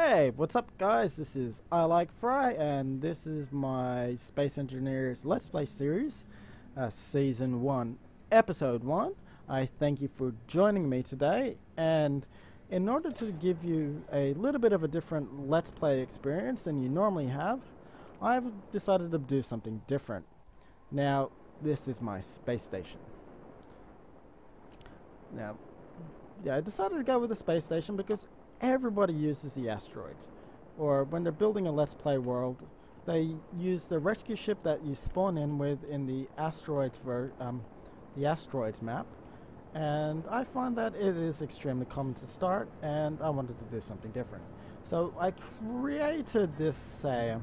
Hey, what's up guys? This is I Like Fry and this is my Space Engineers Let's Play series, Season 1, Episode 1. I thank you for joining me today, and in order to give you a little bit of a different Let's Play experience than you normally have, I've decided to do something different. Now, this is my space station. Now, I decided to go with the space station because everybody uses the asteroids, or when they're building a Let's Play world, they use the rescue ship that you spawn in with in the asteroids map, and I find that it is extremely common to start, and I wanted to do something different. So I created this I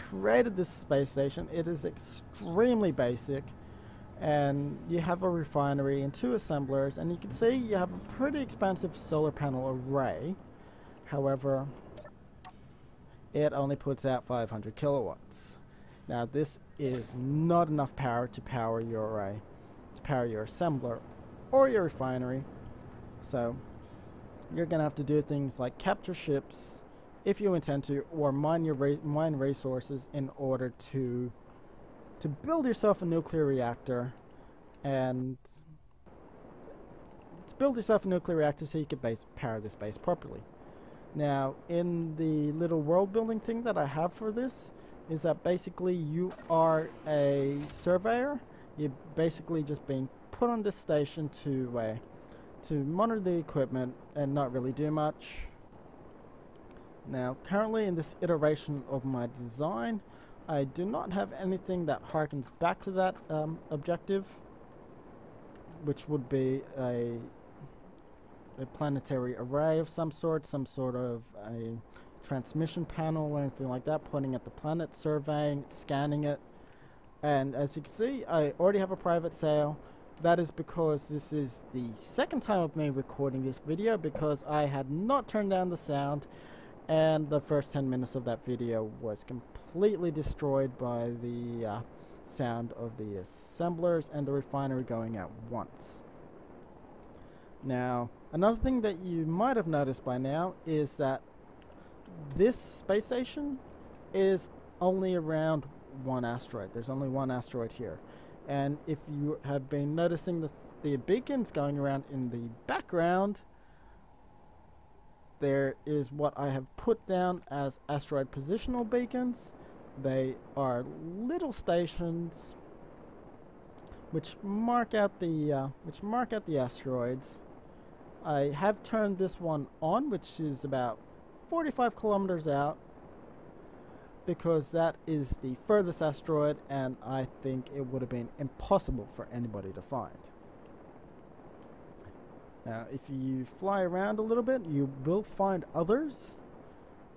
created this space station. It is extremely basic, and you have a refinery and two assemblers, and you can see you have a pretty expansive solar panel array. However, it only puts out 500 kilowatts. Now this is not enough power to power your array, to power your assembler or your refinery. So you're gonna have to do things like capture ships if you intend to, or mine resources in order to build yourself a nuclear reactor, and so you can power this base properly. Now, in the little world building thing that I have for this, is that basically you are a surveyor. You're basically just being put on this station to monitor the equipment and not really do much. Now, currently in this iteration of my design, I do not have anything that harkens back to that objective, which would be a planetary array of some sort of a transmission panel or anything like that, pointing at the planet, surveying, scanning it. And as you can see, I already have a private sale. That is because this is the second time of me recording this video, because I had not turned down the sound, and the first 10 minutes of that video was completely destroyed by the sound of the assemblers and the refinery going out once. Now, another thing that you might have noticed by now is that this space station is only around one asteroid. There's only one asteroid here. And if you have been noticing the beacons going around in the background, there is what I have put down as asteroid positional beacons. They are little stations which mark out the asteroids. I have turned this one on, which is about 45 kilometers out, because that is the furthest asteroid, and I think it would have been impossible for anybody to find. Now, if you fly around a little bit, you will find others,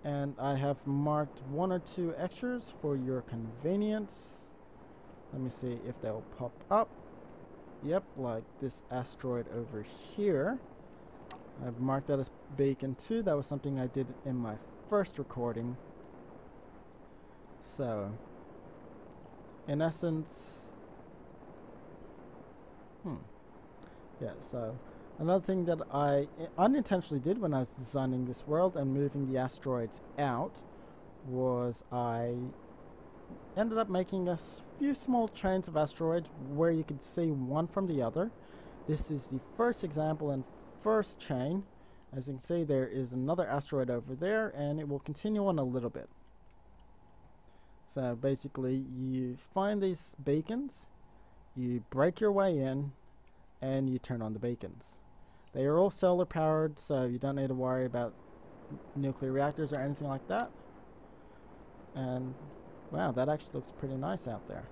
and I have marked one or two extras for your convenience. Let me see if they'll pop up. Yep, like this asteroid over here. I've marked that as beacon 2. That was something I did in my first recording. So, in essence, yeah, so another thing that I unintentionally did when I was designing this world and moving the asteroids out was I ended up making a few small chains of asteroids where you could see one from the other. This is the first example and first chain. As you can see, there is another asteroid over there, and it will continue on a little bit. So basically, you find these beacons, you break your way in, and you turn on the beacons. They are all solar powered, so you don't need to worry about nuclear reactors or anything like that. And wow, that actually looks pretty nice out there.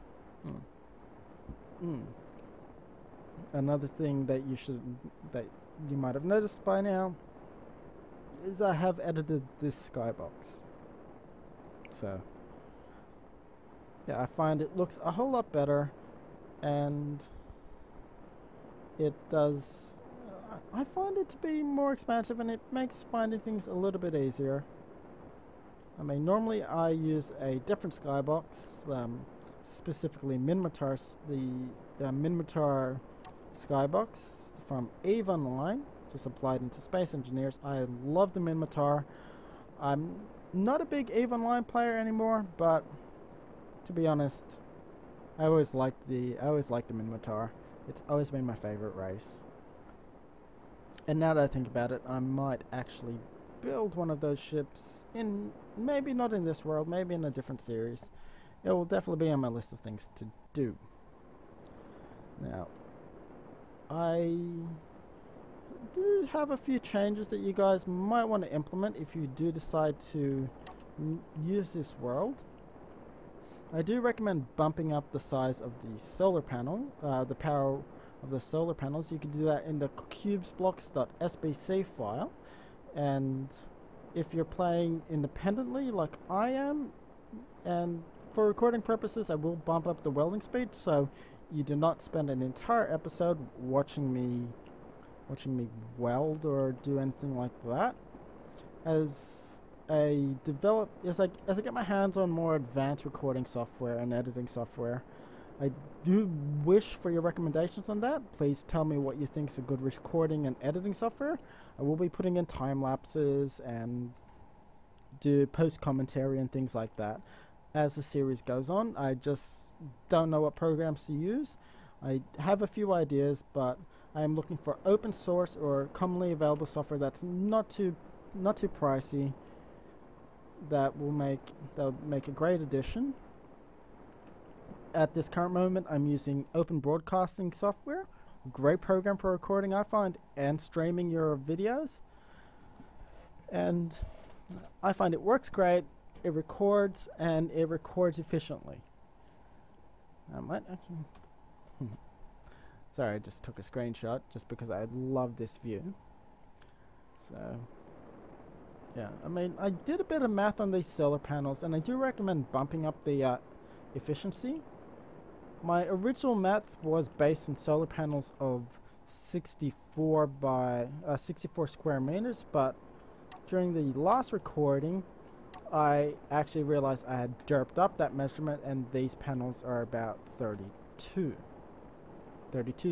Another thing that you might have noticed by now is I have edited this skybox. So yeah, I find it looks a whole lot better, and it does. I find it to be more expansive, and it makes finding things a little bit easier. I mean, normally I use a different skybox, specifically Minmatar, the Minmatar skybox from EVE Online, just applied into Space Engineers. I love the Minmatar. I'm not a big EVE Online player anymore, but to be honest, I always liked the Minmatar. It's always been my favorite race. And now that I think about it, I might actually build one of those ships in, maybe not in this world, maybe in a different series. It will definitely be on my list of things to do. Now, I do have a few changes that you guys might want to implement if you do decide to use this world. I do recommend bumping up the size of the solar panel, the power of the solar panels. You can do that in the cubesblocks.sbc file, and if you're playing independently like I am, and for recording purposes I will bump up the welding speed so you do not spend an entire episode watching me weld or do anything like that. As I get my hands on more advanced recording software and editing software, I do wish for your recommendations on that. Please tell me what you think is a good recording and editing software. I will be putting in time lapses and do post commentary and things like that as the series goes on. I just don't know what programs to use. I have a few ideas, but I am looking for open source or commonly available software that's not too pricey, that will make a great addition. At this current moment, I'm using Open Broadcasting software. Great program for recording, I find, and streaming your videos. And I find it works great. It records, and it records efficiently. I might actually... Sorry, I just took a screenshot just because I love this view. So, yeah, I mean, I did a bit of math on these solar panels, and I do recommend bumping up the efficiency. My original math was based on solar panels of 64 square meters, but during the last recording, I actually realized I had derped up that measurement, and these panels are about 32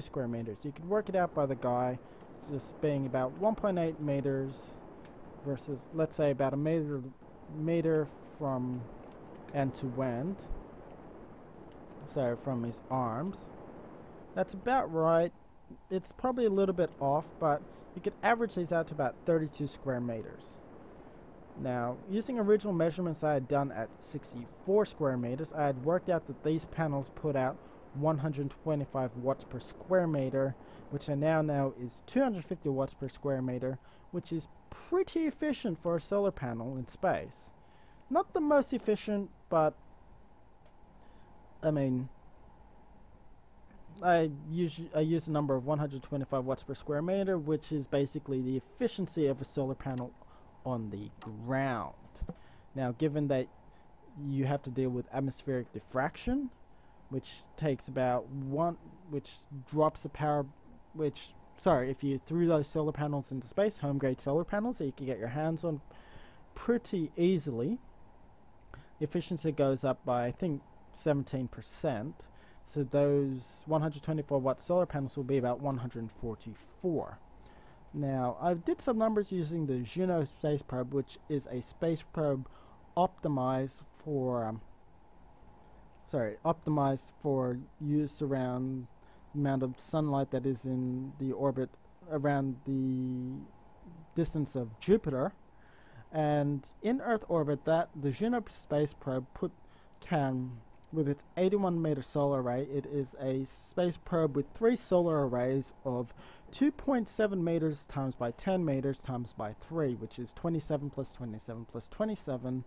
square meters. You can work it out by the guy just being about 1.8 meters versus, let's say, about a meter from end to end. So from his arms. That's about right. It's probably a little bit off, but you could average these out to about 32 square meters. Now, using original measurements I had done at 64 square meters, I had worked out that these panels put out 125 watts per square meter, which I now know is 250 watts per square meter, which is pretty efficient for a solar panel in space. Not the most efficient, but I mean, I use a number of 125 watts per square meter, which is basically the efficiency of a solar panel on the ground. Now, given that you have to deal with atmospheric diffraction, which takes about which drops the power, if you threw those solar panels into space, home grade solar panels that you can get your hands on pretty easily, efficiency goes up by, I think, 17%. So those 124 watt solar panels will be about 144. Now, I did some numbers using the Juno space probe, which is a space probe optimized for use around the amount of sunlight that is in the orbit around the distance of Jupiter. And in Earth orbit, the Juno space probe with its 81 meter solar array, it is a space probe with 3 solar arrays of 2.7 meters times by 10 meters times by 3, which is 27 plus 27 plus 27,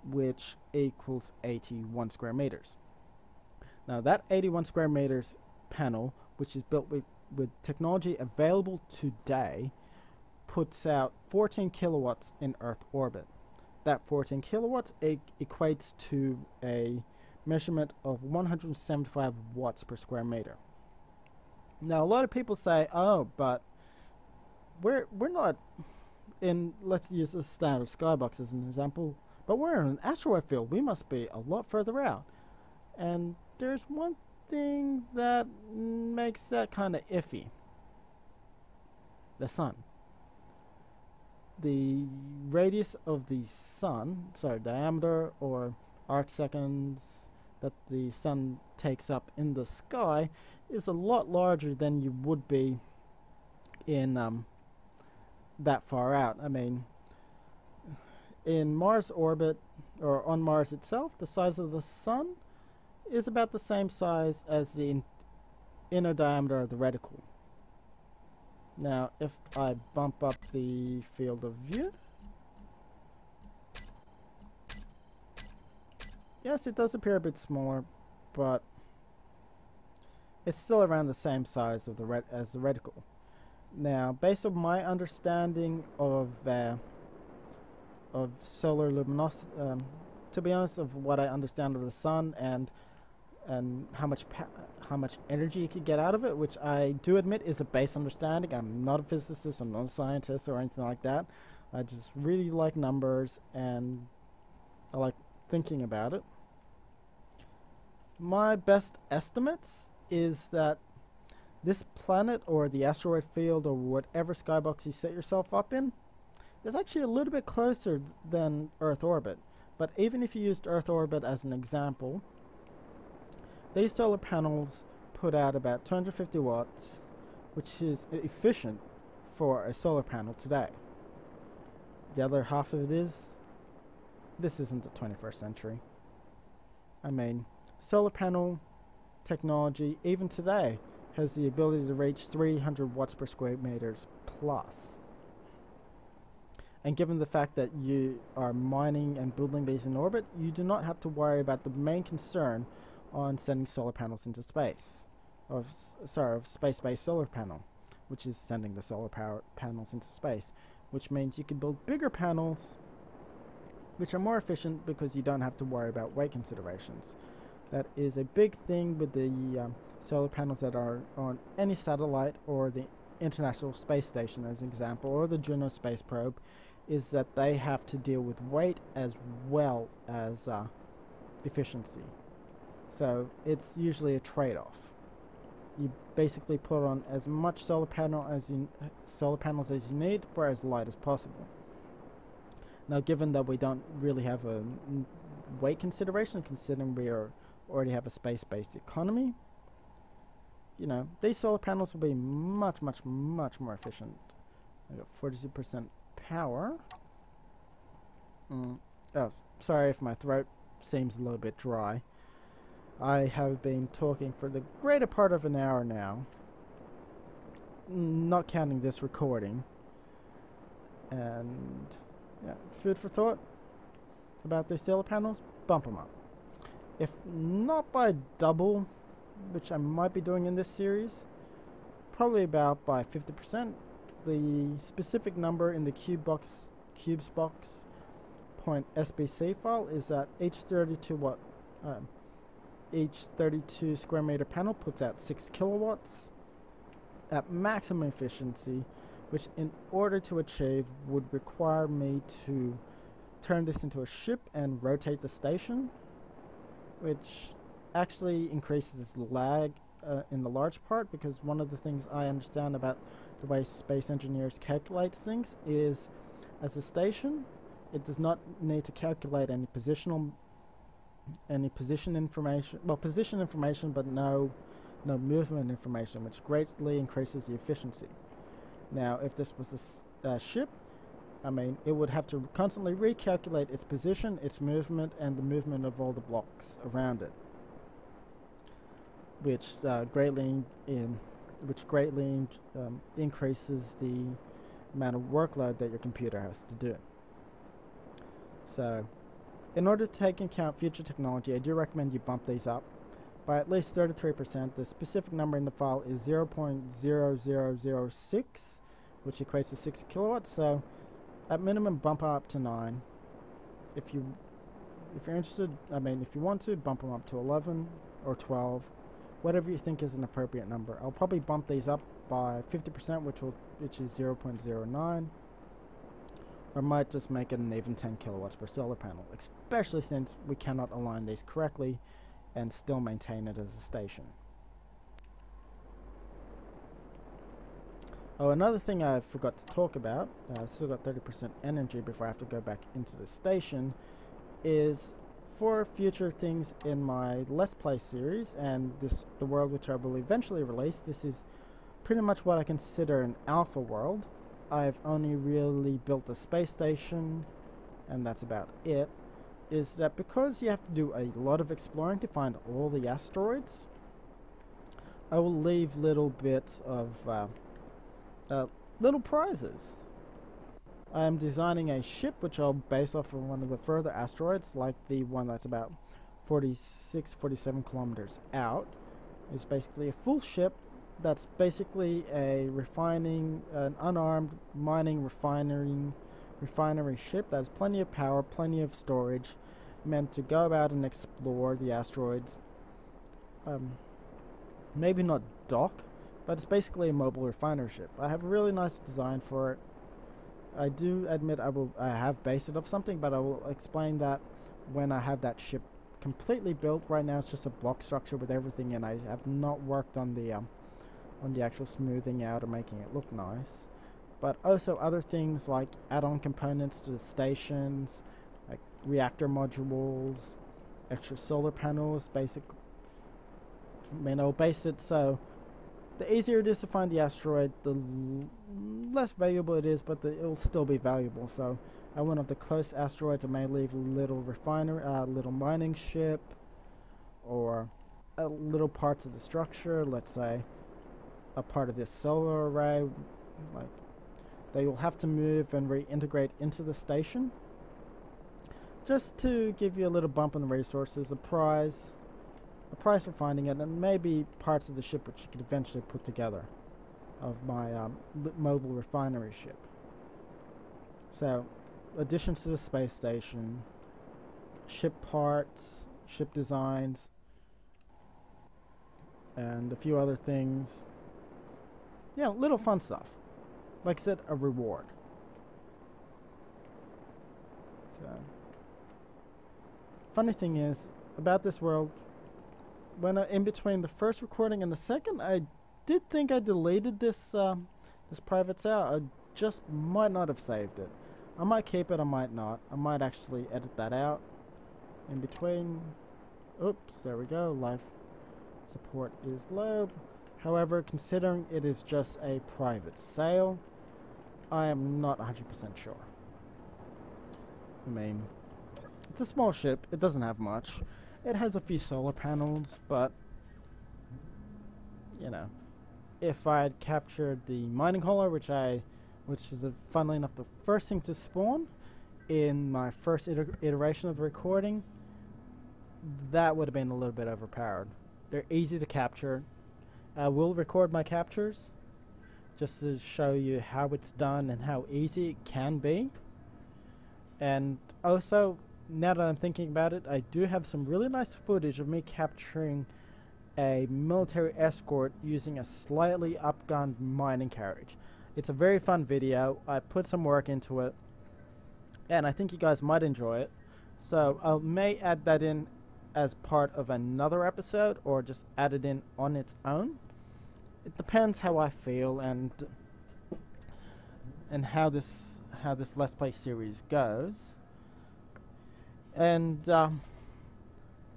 which equals 81 square meters. Now, that 81 square meters panel, which is built with technology available today, puts out 14 kilowatts in Earth orbit. That 14 kilowatts equates to a measurement of 175 watts per square meter. Now, a lot of people say, oh, but we're not in, let's use a standard skybox as an example, but we're in an asteroid field. We must be a lot further out. And there's one thing that makes that kind of iffy. the sun. The radius of the sun, sorry, diameter or arc seconds that the sun takes up in the sky is a lot larger than you would be in that far out. I mean, in Mars orbit, or on Mars itself, the size of the sun is about the same size as the inner diameter of the reticle. Now, if I bump up the field of view, yes, it does appear a bit smaller, but it's still around the same size of the as the reticle. Now, based on my understanding of solar luminosity, to be honest, of what I understand of the sun and how much energy you could get out of it, which I do admit is a base understanding. I'm not a physicist, I'm not a scientist or anything like that. I just really like numbers and I like thinking about it. My best estimates is that this planet or the asteroid field or whatever skybox you set yourself up in is actually a little bit closer than Earth orbit. But even if you used Earth orbit as an example, these solar panels put out about 250 watts, which is efficient for a solar panel today. The other half of it is, this isn't the 21st century. I mean, solar panel technology, even today, has the ability to reach 300 watts per square meters plus. And given the fact that you are mining and building these in orbit, you do not have to worry about the main concern on sending solar panels into space. Of space-based solar panel, which is sending the solar power panels into space, which means you can build bigger panels which are more efficient because you don't have to worry about weight considerations. That is a big thing with the solar panels that are on any satellite or the International Space Station, as an example, or the Juno space probe, is that they have to deal with weight as well as efficiency. So it's usually a trade-off. You basically put on as much solar panels as you need for as light as possible. Now, given that we don't really have a weight consideration, considering we already have a space-based economy, you know, these solar panels will be much more efficient. I got 42% power. Oh, sorry if my throat seems a little bit dry. I have been talking for the greater part of an hour now, not counting this recording. And yeah, food for thought about these solar panels, bump them up. If not by double, which I might be doing in this series, probably about by 50%. The specific number in the cubesbox.sbc file is that each 32 square meter panel puts out 6 kilowatts at maximum efficiency, which in order to achieve would require me to turn this into a ship and rotate the station, which actually increases lag in the large part, because one of the things I understand about the way space engineers calculate things is, as a station, it does not need to calculate any position information, well, position information, but no movement information, which greatly increases the efficiency. Now, if this was a ship, I mean, it would have to constantly recalculate its position, its movement, and the movement of all the blocks around it, which greatly increases the amount of workload that your computer has to do. So, in order to take into account future technology, I do recommend you bump these up by at least 33%. The specific number in the file is 0.0006, which equates to 6 kilowatts. So, at minimum, bump up to 9. If you're interested, I mean, if you want to, bump them up to 11 or 12, whatever you think is an appropriate number. I'll probably bump these up by 50%, which is 0.09. Or might just make it an even 10 kilowatts per solar panel, especially since we cannot align these correctly and still maintain it as a station. Oh, another thing I forgot to talk about, I've still got 30% energy before I have to go back into the station, is for future things in my Let's Play series and the world which I will eventually release. This is pretty much what I consider an alpha world. I've only really built a space station, and that's about it. Is that because you have to do a lot of exploring to find all the asteroids, I will leave little bits of little prizes. I am designing a ship which I'll base off of one of the further asteroids, like the one that's about 47 kilometers out. It's basically a full ship that's basically an unarmed mining refinery ship that has plenty of power, plenty of storage, meant to go about and explore the asteroids. Maybe not dock, but it's basically a mobile refinery ship. I have a really nice design for it. I do admit I have based it off something, but I will explain that when I have that ship completely built. Right now it's just a block structure with everything, and I have not worked on the actual smoothing out or making it look nice. But also other things like add-on components to the stations, like reactor modules, extra solar panels, I'll base it so the easier it is to find the asteroid, the less valuable it is, but it'll still be valuable. So at one of the close asteroids, I may leave a little little mining ship, or little parts of the structure, let's say a part of this solar array, like they will have to move and reintegrate into the station, just to give you a little bump in the resources, a prize for finding it, and maybe parts of the ship which you could eventually put together of my mobile refinery ship. So, additions to the space station, ship parts, ship designs, and a few other things. Yeah, little fun stuff. Like I said, a reward. So, funny thing is, about this world, when in between the first recording and the second, I did think I deleted this private sale. I just might not have saved it. I might keep it, I might not. I might actually edit that out in between. Oops, there we go. Life support is low. However, considering it is just a private sale, I am not 100% sure. I mean, it's a small ship. It doesn't have much. It has a few solar panels, but, you know, if I had captured the mining hauler, which is, funnily enough, the first thing to spawn in my first iteration of the recording, that would have been a little bit overpowered. They're easy to capture. I will record my captures just to show you how it's done and how easy it can be. And also, now that I'm thinking about it, I do have some really nice footage of me capturing a military escort using a slightly upgunned mining carriage. It's a very fun video. I put some work into it, and I think you guys might enjoy it. So I may add that in as part of another episode, or just add it in on its own. It depends how I feel and how this Let's Play series goes. And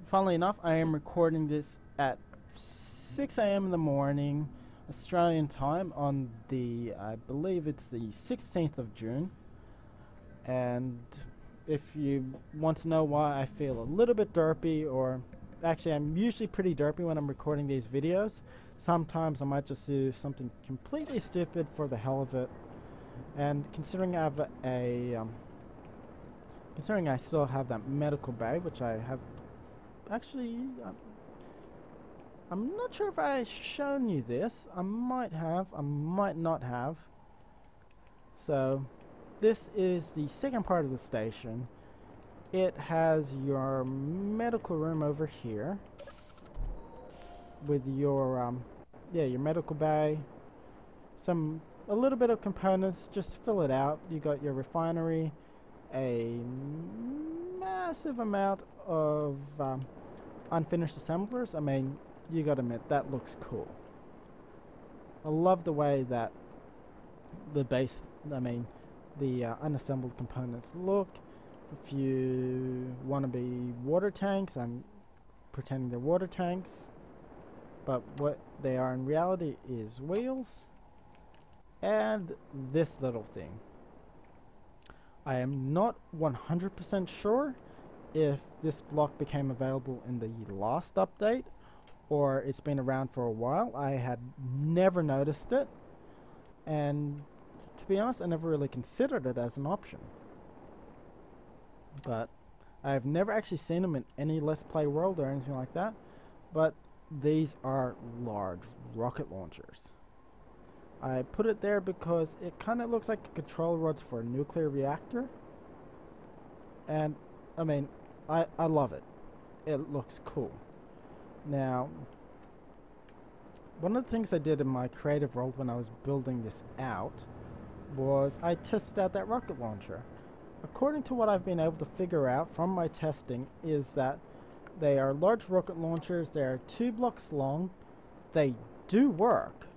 funnily enough, I am recording this at 6 a.m. in the morning, Australian time, on I believe it's the 16th of June. And if you want to know why I feel a little bit derpy, or actually I'm usually pretty derpy when I'm recording these videos. Sometimes I might just do something completely stupid for the hell of it. And considering I have considering I still have that medical bag, which I have actually, I'm not sure if I've shown you this. I might have, I might not have. So this is the second part of the station. It has your medical room over here with your your medical bay, a little bit of components just to fill it out. You got your refinery, a massive amount of unfinished assemblers. I mean, you gotta admit, that looks cool. I love the way that the base, I mean, the unassembled components look. If you want to be water tanks, I'm pretending they're water tanks, but what they are in reality is wheels. And this little thing. I am not 100% sure if this block became available in the last update or it's been around for a while. I had never noticed it, and to be honest, I never really considered it as an option. But I've never actually seen them in any Let's Play world or anything like that. But these are large rocket launchers. I put it there because it kind of looks like control rods for a nuclear reactor. And, I mean, I love it. It looks cool. Now, one of the things I did in my creative world when I was building this out was I tested out that rocket launcher. According to what I've been able to figure out from my testing is that they are large rocket launchers. They are 2 blocks long. They do work.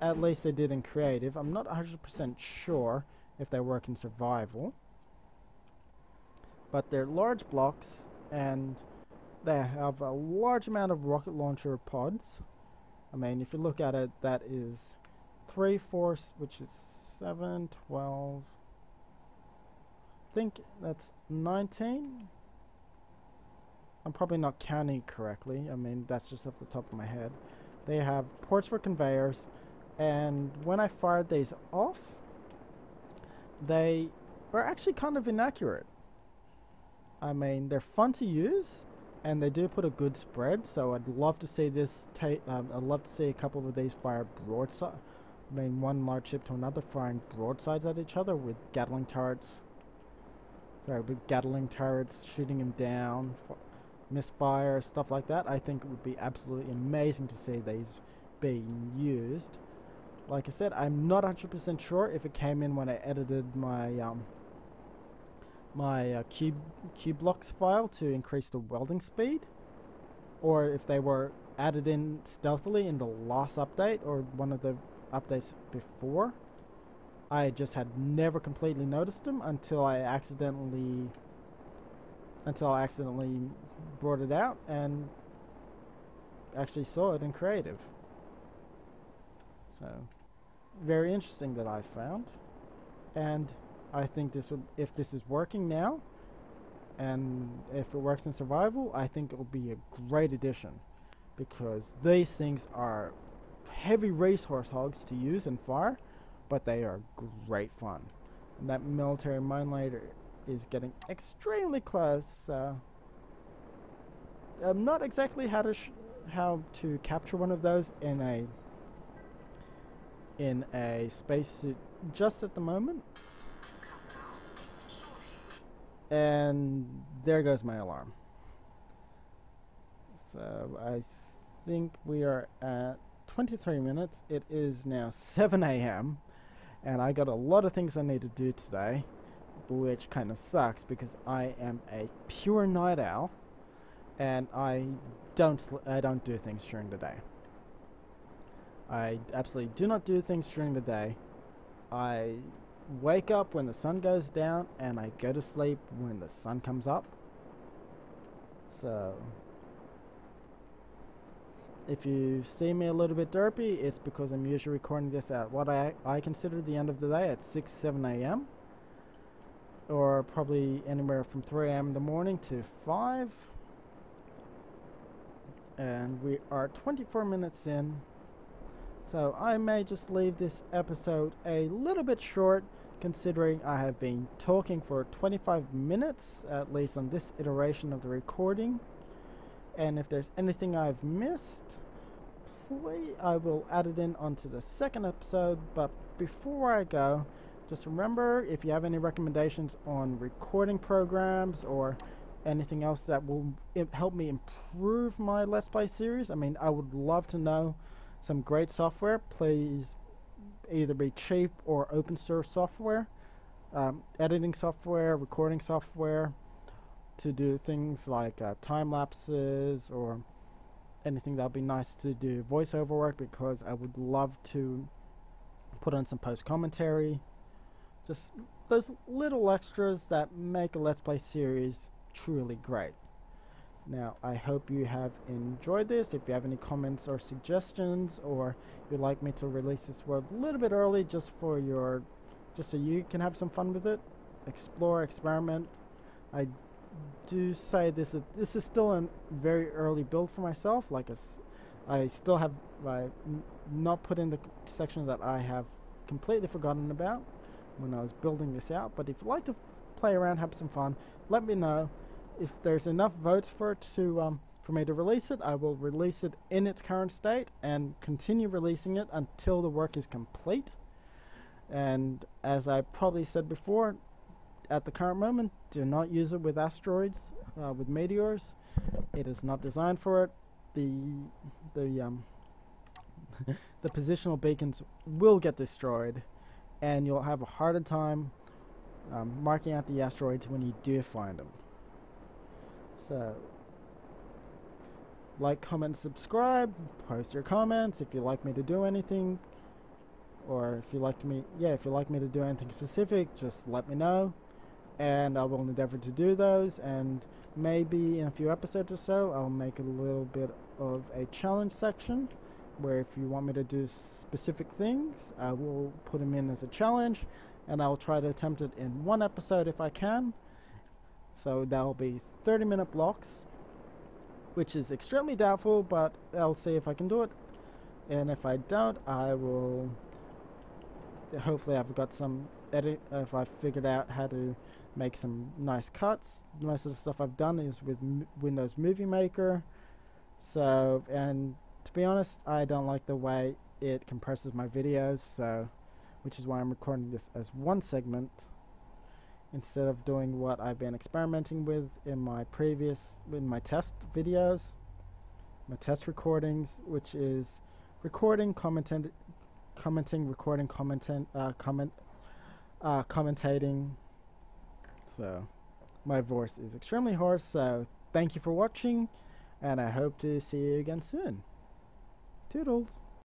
At least they did in creative. I'm not 100% sure if they work in survival. But they're large blocks and they have a large amount of rocket launcher pods. I mean, if you look at it, that is 3, 4, which is 7, 12. I think that's 19. I'm probably not counting correctly. I mean, that's just off the top of my head. They have ports for conveyors, and when I fired these off, they were actually kind of inaccurate. I mean, they're fun to use, and they do put a good spread. So I'd love to see this. I'd love to see a couple of these fire broadside. I mean, one large ship to another firing broadsides at each other with Gatling turrets. Sorry, with Gatling turrets shooting them down, misfire, stuff like that. I think it would be absolutely amazing to see these being used. Like I said, I'm not 100% sure if it came in when I edited my cube blocks file to increase the welding speed, or if they were added in stealthily in the last update or one of the updates before. I just had never completely noticed them until I accidentally brought it out and actually saw it in creative. So very interesting that I found, and I think this would, if this is working now and if it works in survival, I think it will be a great addition, because these things are heavy resource hogs to use and fire, but they are great fun. And that military mine laser is getting extremely close, so I'm not exactly how to capture one of those in a spacesuit just at the moment. And there goes my alarm. So I think we are at 23 minutes. It is now 7 a.m. and I got a lot of things I need to do today, which kind of sucks because I am a pure night owl and I don't do things during the day. I absolutely do not do things during the day. I wake up when the sun goes down and I go to sleep when the sun comes up. So if you see me a little bit derpy, it's because I'm usually recording this at what I consider the end of the day at 6, 7 a.m. or probably anywhere from 3 a.m. in the morning to 5. And we are 24 minutes in. So I may just leave this episode a little bit short, considering I have been talking for 25 minutes, at least on this iteration of the recording. And if there's anything I've missed, please, I will add it in onto the second episode. But before I go, just remember, if you have any recommendations on recording programs or anything else that will help me improve my Let's Play series, I mean, I would love to know some great software. Please either be cheap or open source software, editing software, recording software to do things like time lapses or anything that would be nice to do voiceover work, because I would love to put on some post commentary, just those little extras that make a Let's Play series truly great. Now, I hope you have enjoyed this. If you have any comments or suggestions, or you'd like me to release this world a little bit early just so you can have some fun with it, explore, experiment. I do say this is still a very early build for myself. I still have not put in the section that I have completely forgotten about when I was building this out. But if you'd like to play around, have some fun, let me know. If there's enough votes for it for me to release it, I will release it in its current state and continue releasing it until the work is complete. And as I probably said before, at the current moment, do not use it with asteroids, with meteors. It is not designed for it. The positional beacons will get destroyed, and you'll have a harder time marking out the asteroids when you do find them. So, like, comment, subscribe, post your comments if you'd like me to do anything, or if you'd like me to do anything specific, just let me know, and I will endeavor to do those. And maybe in a few episodes or so, I'll make a little bit of a challenge section, where if you want me to do specific things, I will put them in as a challenge, and I'll try to attempt it in one episode if I can. So that'll be 30-minute blocks, which is extremely doubtful, but I'll see if I can do it. And if I don't, I will. Hopefully, I've got some if I figured out how to make some nice cuts. Most of the stuff I've done is with Windows Movie Maker. So, and to be honest, I don't like the way it compresses my videos. So, which is why I'm recording this as one segment, instead of doing what I've been experimenting with in my test videos, my test recordings, which is recording, commentating, commentating. So my voice is extremely hoarse, so thank you for watching, and I hope to see you again soon. Toodles.